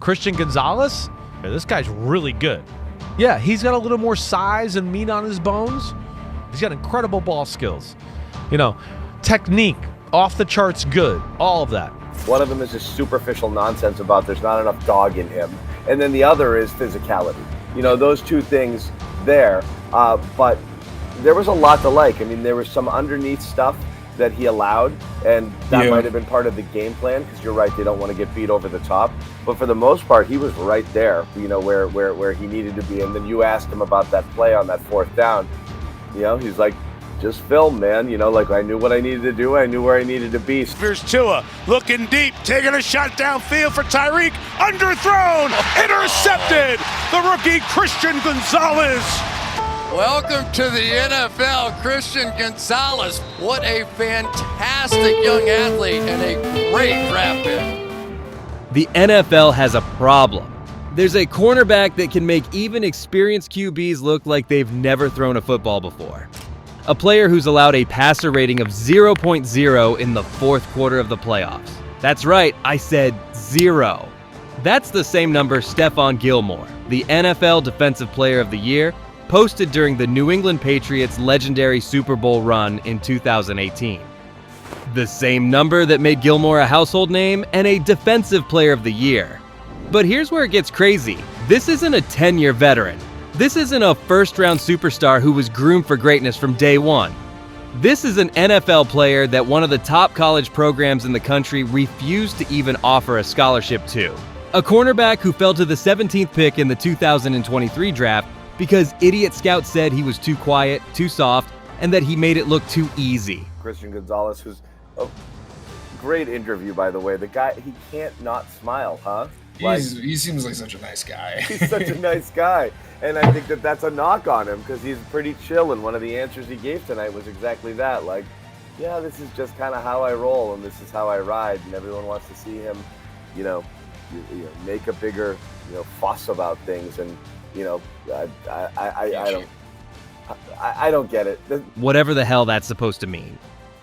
Christian Gonzalez, yeah, this guy's really good. Yeah, he's got a little more size and meat on his bones. He's got incredible ball skills. Technique, off the charts good, all of that. One of them is just superficial nonsense about there's not enough dog in him. And then the other is physicality. Those two things there. But there was a lot to like. There was some underneath stuff that he allowed, and that might have been part of the game plan, because you're right, they don't want to get beat over the top. But for the most part, he was right there, where he needed to be. And then you asked him about that play on that fourth down. He's like, just film, man. I knew what I needed to do. I knew where I needed to be. Here's Tua looking deep, taking a shot downfield for Tyreek. Underthrown, intercepted. The rookie Christian Gonzalez. Welcome to the NFL, Christian Gonzalez. What a fantastic young athlete and a great draft pick. The NFL has a problem. There's a cornerback that can make even experienced QBs look like they've never thrown a football before. A player who's allowed a passer rating of 0.0 in the fourth quarter of the playoffs. That's right, I said 0. That's the same number Stephon Gilmore, the NFL Defensive Player of the Year, posted during the New England Patriots' legendary Super Bowl run in 2018. The same number that made Gilmore a household name and a Defensive Player of the Year. But here's where it gets crazy. This isn't a 10-year veteran. This isn't a first-round superstar who was groomed for greatness from day one. This is an NFL player that one of the top college programs in the country refused to even offer a scholarship to. A cornerback who fell to the 17th pick in the 2023 draft because idiot scouts said he was too quiet, too soft, and that he made it look too easy. Christian Gonzalez, who's a great interview, by the way. The guy, he can't not smile, huh? He seems like such a nice guy. He's such a nice guy. And I think that's a knock on him, because he's pretty chill, and one of the answers he gave tonight was exactly that. Yeah, this is just kind of how I roll, and this is how I ride, and everyone wants to see him, make a bigger, fuss about things, and I don't get it. Whatever the hell that's supposed to mean.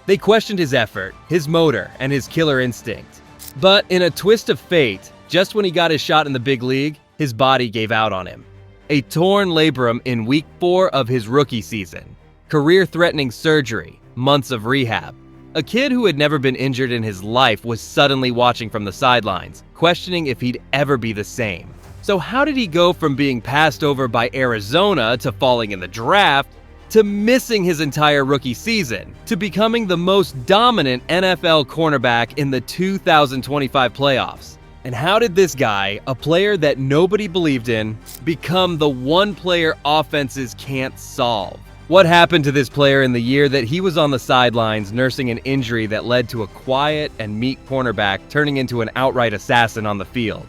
They questioned his effort, his motor, and his killer instinct. But in a twist of fate, just when he got his shot in the big league, his body gave out on him. A torn labrum in week 4 of his rookie season. Career-threatening surgery, months of rehab. A kid who had never been injured in his life was suddenly watching from the sidelines, questioning if he'd ever be the same. So how did he go from being passed over by Arizona to falling in the draft, to missing his entire rookie season, to becoming the most dominant NFL cornerback in the 2025 playoffs? And how did this guy, a player that nobody believed in, become the one player offenses can't solve? What happened to this player in the year that he was on the sidelines nursing an injury that led to a quiet and meek cornerback turning into an outright assassin on the field?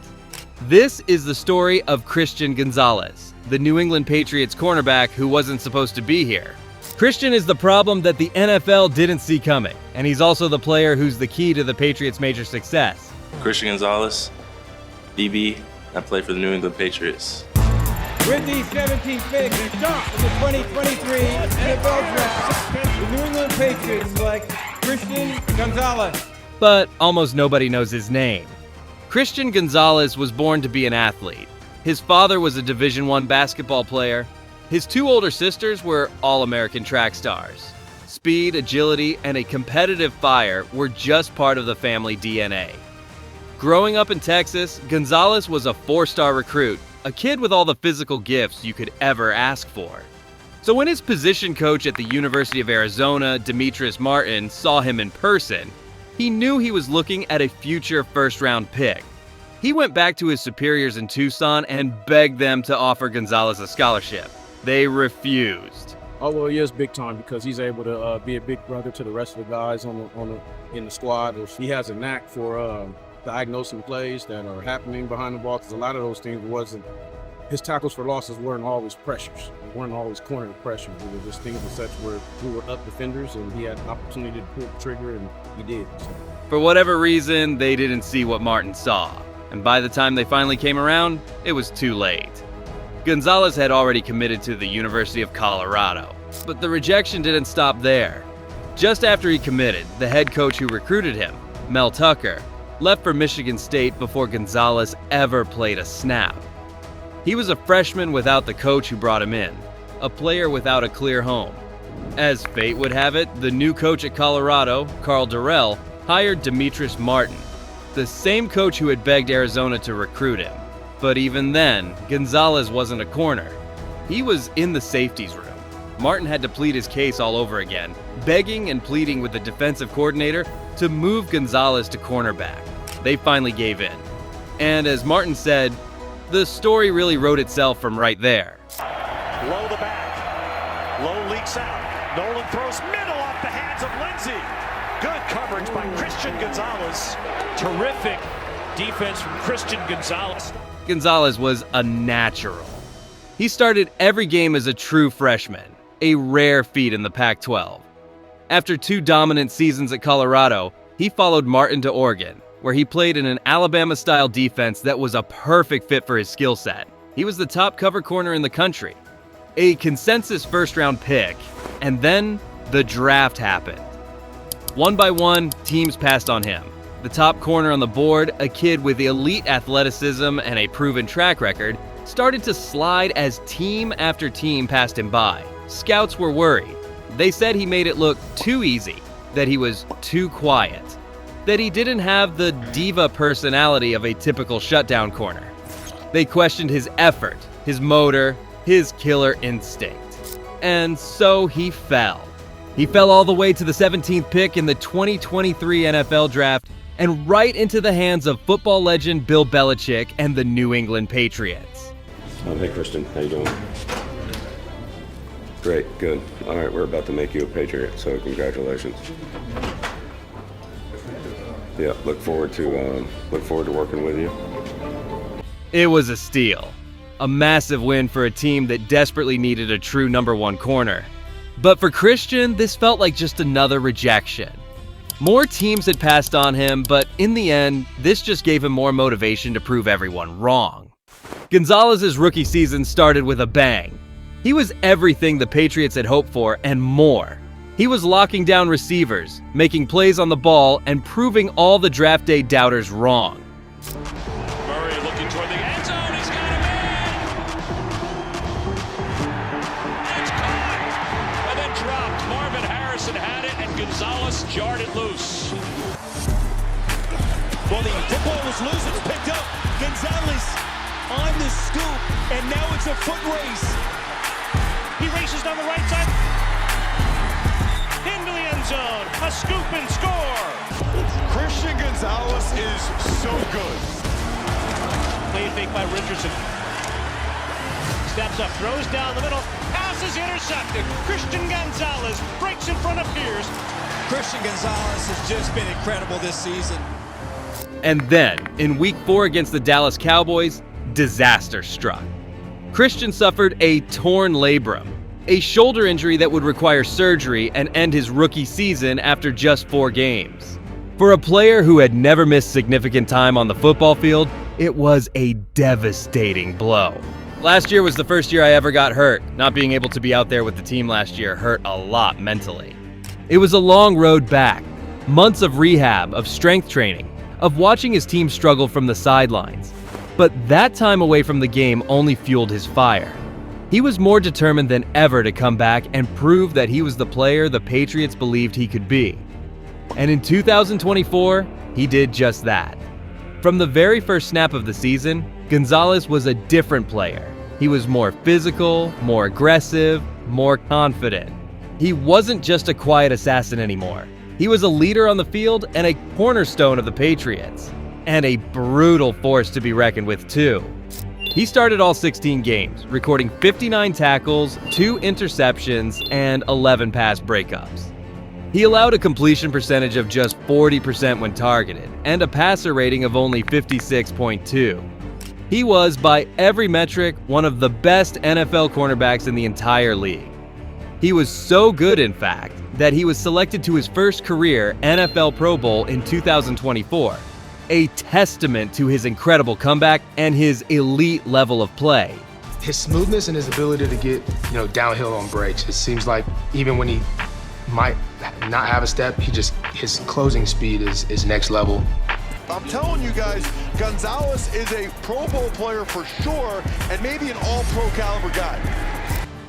This is the story of Christian Gonzalez, the New England Patriots cornerback who wasn't supposed to be here. Christian is the problem that the NFL didn't see coming, and he's also the player who's the key to the Patriots' major success. Christian Gonzalez, DB, I play for the New England Patriots. With the 17th pick in the 2023 NFL Draft, the New England Patriots select Christian Gonzalez. But almost nobody knows his name. Christian Gonzalez was born to be an athlete. His father was a Division I basketball player. His 2 older sisters were All-American track stars. Speed, agility, and a competitive fire were just part of the family DNA. Growing up in Texas, Gonzalez was a 4-star recruit, a kid with all the physical gifts you could ever ask for. So when his position coach at the University of Arizona, Demetrius Martin, saw him in person, he knew he was looking at a future first-round pick. He went back to his superiors in Tucson and begged them to offer Gonzalez a scholarship. They refused. Oh, well, he is big time because he's able to be a big brother to the rest of the guys in the squad. He has a knack for diagnosing plays that are happening behind the ball, because a lot of those things his tackles for losses weren't always pressures. They weren't always corner pressures. They were just things and such where we were up defenders and he had an opportunity to pull the trigger, and he did. So. For whatever reason, they didn't see what Martin saw. And by the time they finally came around, it was too late. Gonzalez had already committed to the University of Colorado. But the rejection didn't stop there. Just after he committed, the head coach who recruited him, Mel Tucker, left for Michigan State before Gonzalez ever played a snap. He was a freshman without the coach who brought him in, a player without a clear home. As fate would have it, the new coach at Colorado, Karl Dorrell, hired Demetrius Martin, the same coach who had begged Arizona to recruit him. But even then, Gonzalez wasn't a corner. He was in the safeties room. Martin had to plead his case all over again, begging and pleading with the defensive coordinator to move Gonzalez to cornerback. They finally gave in. And as Martin said, the story really wrote itself from right there. Low the back. Low leaks out. Nolan throws middle off the hands of Lindsey. Good coverage by Christian Gonzalez. Terrific defense from Christian Gonzalez. Gonzalez was a natural. He started every game as a true freshman, a rare feat in the Pac-12. After 2 dominant seasons at Colorado, he followed Martin to Oregon, where he played in an Alabama-style defense that was a perfect fit for his skill set. He was the top cover corner in the country, a consensus first-round pick, and then the draft happened. One by one, teams passed on him. The top corner on the board, a kid with elite athleticism and a proven track record, started to slide as team after team passed him by. Scouts were worried. They said he made it look too easy, that he was too quiet, that he didn't have the diva personality of a typical shutdown corner. They questioned his effort, his motor, his killer instinct. And so he fell. He fell all the way to the 17th pick in the 2023 NFL Draft and right into the hands of football legend Bill Belichick and the New England Patriots. Hey, Christian. How you doing? Great. Good. All right, we're about to make you a Patriot, so congratulations. Yeah, look forward to working with you. It was a steal. A massive win for a team that desperately needed a true number 1 corner. But for Christian, this felt like just another rejection. More teams had passed on him, but in the end, this just gave him more motivation to prove everyone wrong. Gonzalez's rookie season started with a bang. He was everything the Patriots had hoped for and more. He was locking down receivers, making plays on the ball, and proving all the draft day doubters wrong. Murray looking toward the end zone. He's got a man. It's caught and then dropped. Marvin Harrison had it, and Gonzalez jarred it loose. Well, the football was loose. It's picked up. Gonzalez on the scoop, and now it's a foot race. He races down the right side. Into the end zone. A scoop and score. Christian Gonzalez is so good. Play fake by Richardson. Steps up, throws down the middle. Pass is intercepted. Christian Gonzalez breaks in front of Pierce. Christian Gonzalez has just been incredible this season. And then, in Week 4 against the Dallas Cowboys, disaster struck. Christian suffered a torn labrum, a shoulder injury that would require surgery and end his rookie season after just 4 games. For a player who had never missed significant time on the football field, it was a devastating blow. Last year was the first year I ever got hurt. Not being able to be out there with the team last year hurt a lot mentally. It was a long road back, months of rehab, of strength training, of watching his team struggle from the sidelines. But that time away from the game only fueled his fire. He was more determined than ever to come back and prove that he was the player the Patriots believed he could be. And in 2024, he did just that. From the very first snap of the season, Gonzalez was a different player. He was more physical, more aggressive, more confident. He wasn't just a quiet assassin anymore. He was a leader on the field and a cornerstone of the Patriots. And a brutal force to be reckoned with, too. He started all 16 games, recording 59 tackles, 2 interceptions, and 11 pass breakups. He allowed a completion percentage of just 40% when targeted, and a passer rating of only 56.2. He was, by every metric, one of the best NFL cornerbacks in the entire league. He was so good, in fact, that he was selected to his first career NFL Pro Bowl in 2024. A testament to his incredible comeback and his elite level of play. His smoothness and his ability to get, downhill on breaks. It seems like even when he might not have a step, his closing speed is next level. I'm telling you guys, Gonzalez is a Pro Bowl player for sure, and maybe an all-pro caliber guy.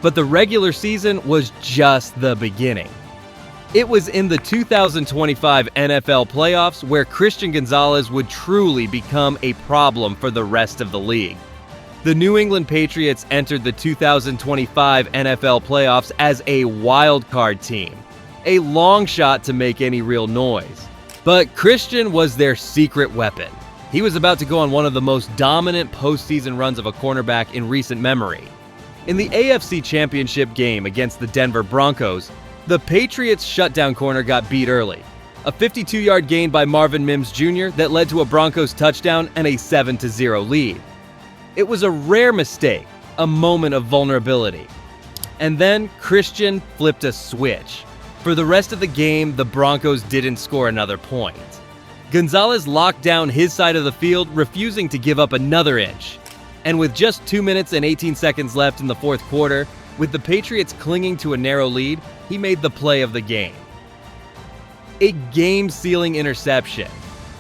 But the regular season was just the beginning. It was in the 2025 NFL playoffs where Christian Gonzalez would truly become a problem for the rest of the league. The New England Patriots entered the 2025 NFL playoffs as a wild card team, a long shot to make any real noise. But Christian was their secret weapon. He was about to go on one of the most dominant postseason runs of a cornerback in recent memory. In the AFC Championship game against the Denver Broncos, the Patriots' shutdown corner got beat early. A 52-yard gain by Marvin Mims Jr. that led to a Broncos touchdown and a 7-0 lead. It was a rare mistake, a moment of vulnerability. And then Christian flipped a switch. For the rest of the game, the Broncos didn't score another point. Gonzalez locked down his side of the field, refusing to give up another inch. And with just 2 minutes and 18 seconds left in the fourth quarter, with the Patriots clinging to a narrow lead, he made the play of the game. A game-sealing interception.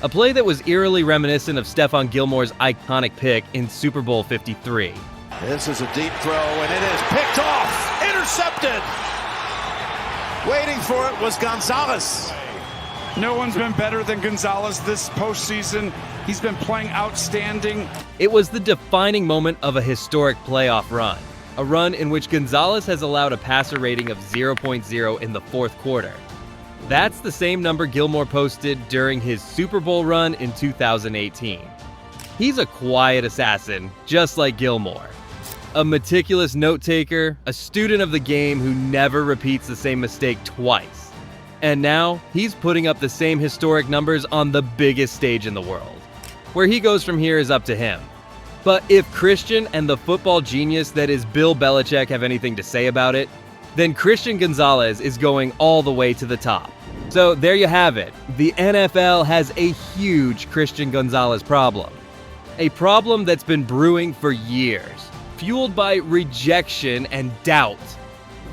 A play that was eerily reminiscent of Stephon Gilmore's iconic pick in Super Bowl 53. This is a deep throw, and it is picked off, intercepted. Waiting for it was Gonzalez. No one's been better than Gonzalez this postseason. He's been playing outstanding. It was the defining moment of a historic playoff run. A run in which Gonzalez has allowed a passer rating of 0.0 in the fourth quarter. That's the same number Gilmore posted during his Super Bowl run in 2018. He's a quiet assassin, just like Gilmore. A meticulous note-taker, a student of the game who never repeats the same mistake twice. And now, he's putting up the same historic numbers on the biggest stage in the world. Where he goes from here is up to him. But if Christian and the football genius that is Bill Belichick have anything to say about it, then Christian Gonzalez is going all the way to the top. So there you have it. The NFL has a huge Christian Gonzalez problem. A problem that's been brewing for years, fueled by rejection and doubt.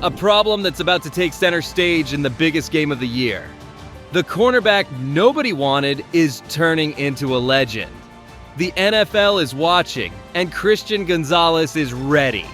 A problem that's about to take center stage in the biggest game of the year. The cornerback nobody wanted is turning into a legend. The NFL is watching, and Christian Gonzalez is ready.